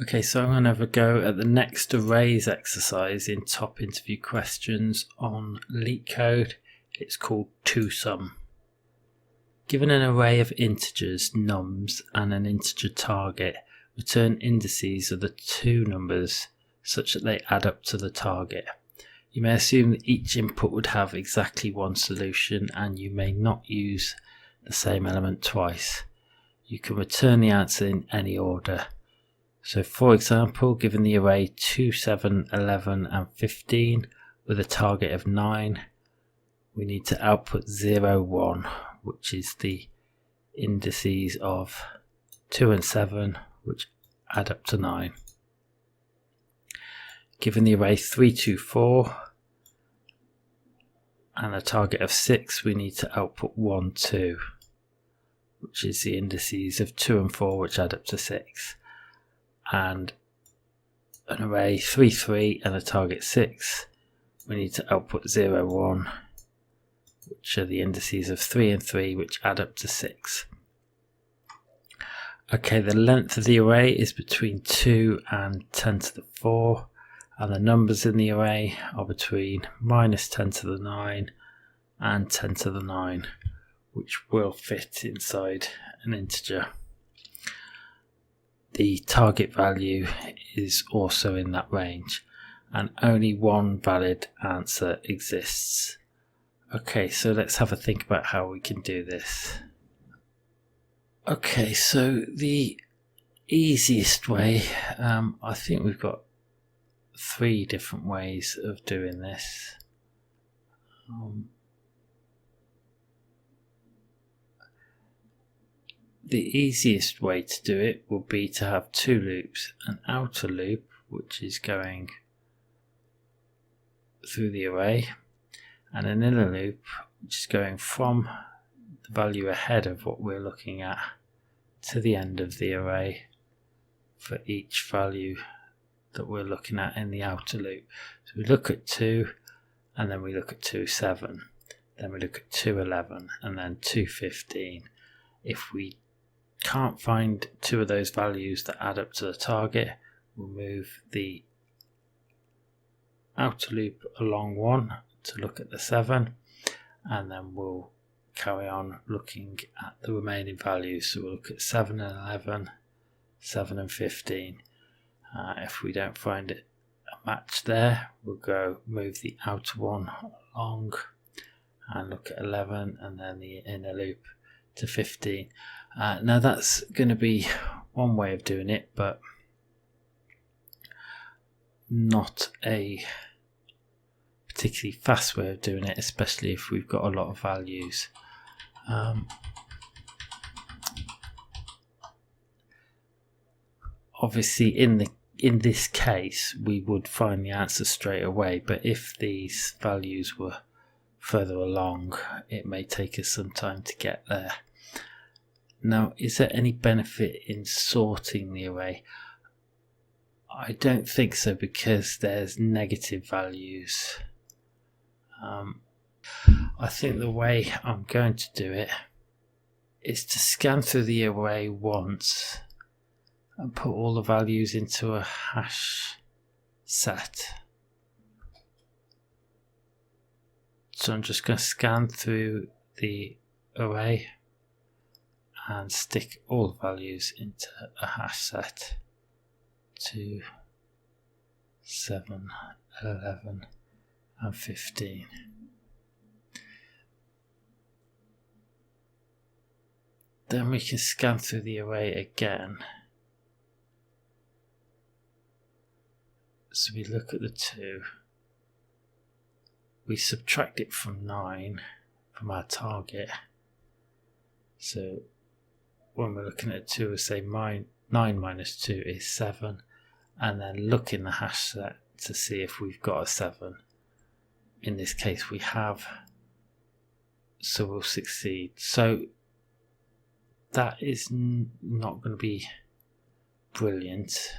Okay, so I'm going to have a go at the next arrays exercise in top interview questions on Leetcode. It's called TwoSum. Given an array of integers, nums, and an integer target, return indices of the two numbers such that they add up to the target. You may assume that each input would have exactly one solution, and you may not use the same element twice. You can return the answer in any order. So for example, given the array 2, 7, 11 and 15 with a target of 9, we need to output 0, 1, which is the indices of 2 and 7, which add up to 9. Given the array 3, 2, 4 and a target of 6, we need to output 1, 2, which is the indices of 2 and 4, which add up to 6. And an array 3, 3 and a target 6, we need to output 0, 1, which are the indices of 3 and 3, which add up to 6. Okay, the length of the array is between 2 and 10 to the 4, and the numbers in the array are between minus 10 to the 9 and 10 to the 9, which will fit inside an integer. The target value is also in that range, and only one valid answer exists. Okay, so let's have a think about how we can do this. Okay, so the easiest way, I think we've got 3 different ways of doing this. The easiest way to do it will be to have 2 loops, an outer loop which is going through the array, and an inner loop which is going from the value ahead of what we're looking at to the end of the array for each value that we're looking at in the outer loop. So we look at 2, and then we look at 2, 7, then we look at 2, 11, and then 2, 15. If we can't find 2 of those values that add up to the target, we'll move the outer loop along 1 to look at the 7, and then we'll carry on looking at the remaining values. So we'll look at 7 and 11, 7 and 15. If we don't find a match there, we'll go move the outer one along and look at 11, and then the inner loop to 15. Now that's going to be one way of doing it, but not a particularly fast way of doing it, especially if we've got a lot of values. Obviously in this case we would find the answer straight away, but if these values were further along, it may take us some time to get there. Now, is there any benefit in sorting the array? I don't think so, because there's negative values. I think the way I'm going to do it is to scan through the array once and put all the values into a hash set. So I'm just going to scan through the array and stick all the values into a hash set. 2, 7, 11 and 15. Then we can scan through the array again. So we look at the 2. We subtract it from 9 from our target. So when we're looking at 2, we say 9 minus 2 is 7, and then look in the hash set to see if we've got a 7. In this case we have, so we'll succeed. So that is not going to be brilliant,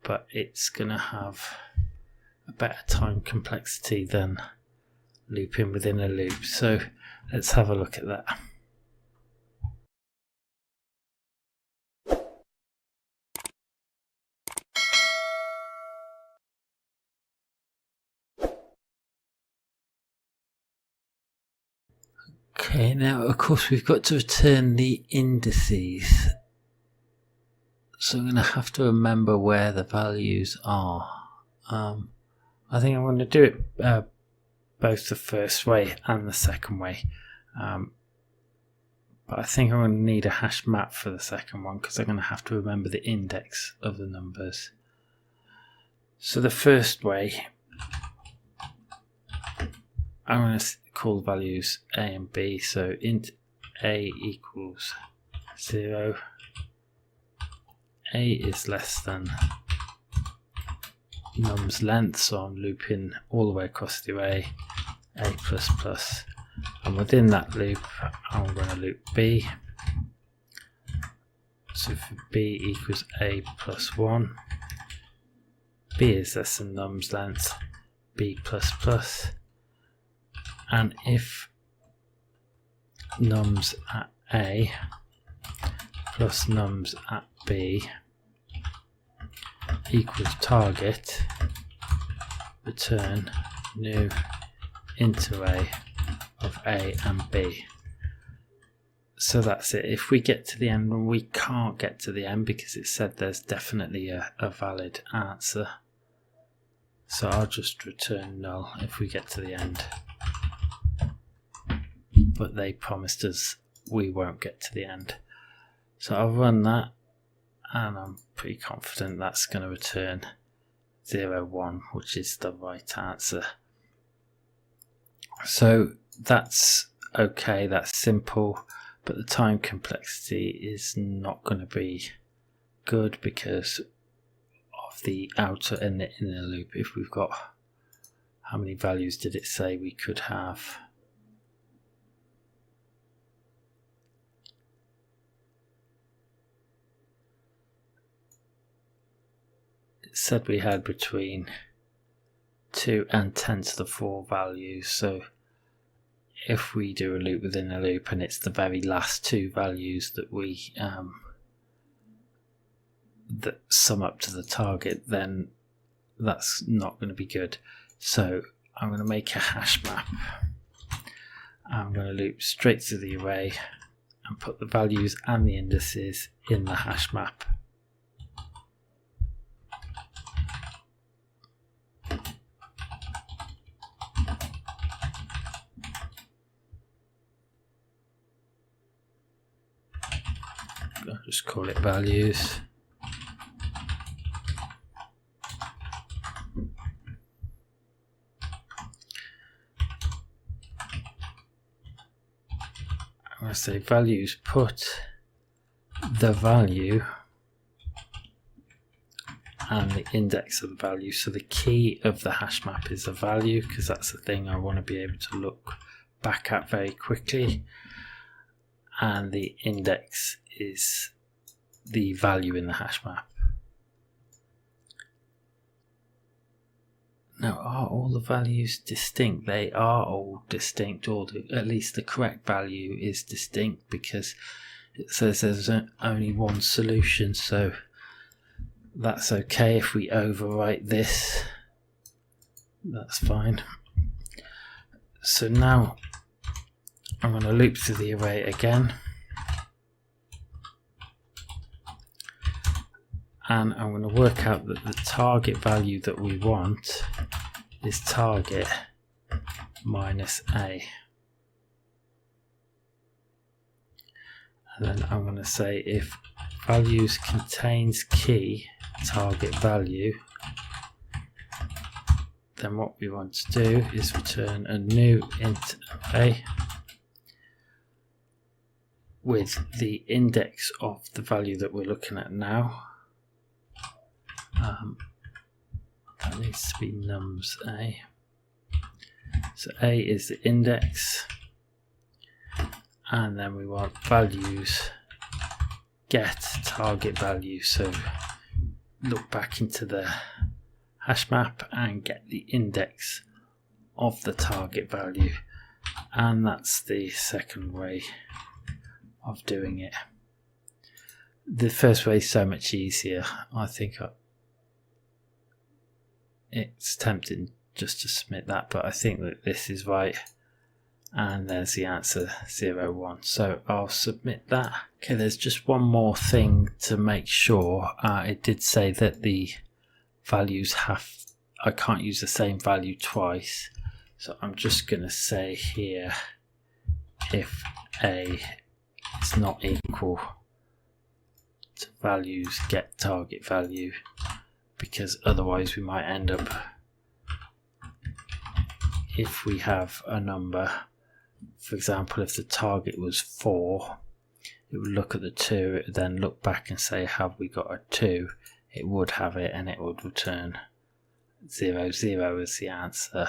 but it's going to have a better time complexity than looping within a loop. So let's have a look at that. Okay, now of course we've got to return the indices. So I'm going to have to remember where the values are. I think I'm going to do it both the first way and the second way. But I think I'm going to need a hash map for the second one because I'm going to have to remember the index of the numbers. So the first way, I'm going to call the values a and b. So int a equals 0. A is less than num's length, so I'm looping all the way across the array, a plus plus, and within that loop I'm going to loop b. So for b equals a plus 1, b is less than num's length, b plus plus, and if num's at a plus num's at b equals target, return new int array of a and b. So that's it. If we get to the end, and we can't get to the end because it said there's definitely a valid answer, so I'll just return null if we get to the end, but they promised us we won't get to the end. So I'll run that, and I'm pretty confident that's going to return 0, 1, which is the right answer. So that's okay, that's simple, but the time complexity is not going to be good because of the outer and the inner loop. If we've got, how many values did it say we could have? It said we had between 2 and 10 to the 4 values, so if we do a loop within a loop and it's the very last 2 values that we that sum up to the target, then that's not going to be good. So I'm going to make a hash map. I'm going to loop straight to the array and put the values and the indices in the hash map. I'll just call it values. I'm going to say values, put the value and the index of the value. So the key of the hash map is the value, because that's the thing I want to be able to look back at very quickly, and the index is the value in the hash map. Now, are all the values distinct? They are all distinct, or at least the correct value is distinct, because it says there's only one solution, so that's okay. If we overwrite this, that's fine. So now I'm going to loop through the array again, and I'm going to work out that the target value that we want is target minus a. And then I'm going to say if values contains key target value, then what we want to do is return a new int array with the index of the value that we're looking at now. That needs to be nums a. So a is the index, and then we want values get target value. So look back into the hash map and get the index of the target value, and that's the second way of doing it. The first way is so much easier. I think it's tempting just to submit that, but I think that this is right. and there's the answer 0, 1. So I'll submit that. Okay, there's just one more thing to make sure. It did say that the values I can't use the same value twice. So I'm just going to say here, if A is not equal to values get target value, because otherwise we might end up, if we have a number, for example, if the target was 4, it would look at the 2, it would then look back and say, have we got a 2? It would have it, and it would return 0, 0 as the answer,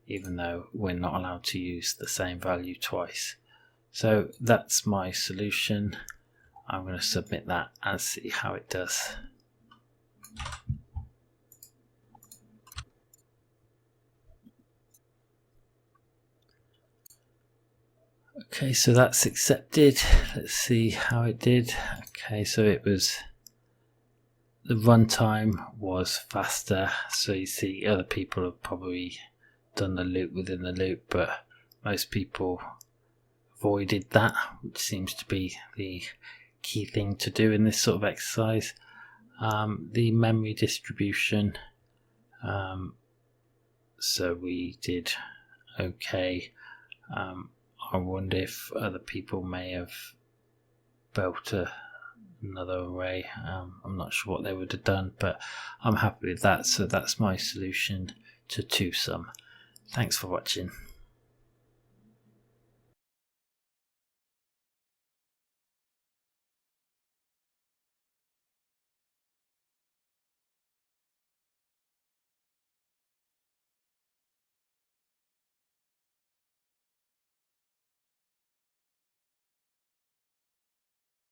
even though we're not allowed to use the same value twice. So that's my solution. I'm going to submit that and see how it does. Okay, so that's accepted. Let's see how it did. Okay, so it was, the runtime was faster. So you see other people have probably done the loop within the loop, but most people avoided that, which seems to be the key thing to do in this sort of exercise. The memory distribution, so we did okay. I wonder if other people may have built another array. I'm not sure what they would have done, but I'm happy with that. So that's my solution to TwoSum. Thanks for watching.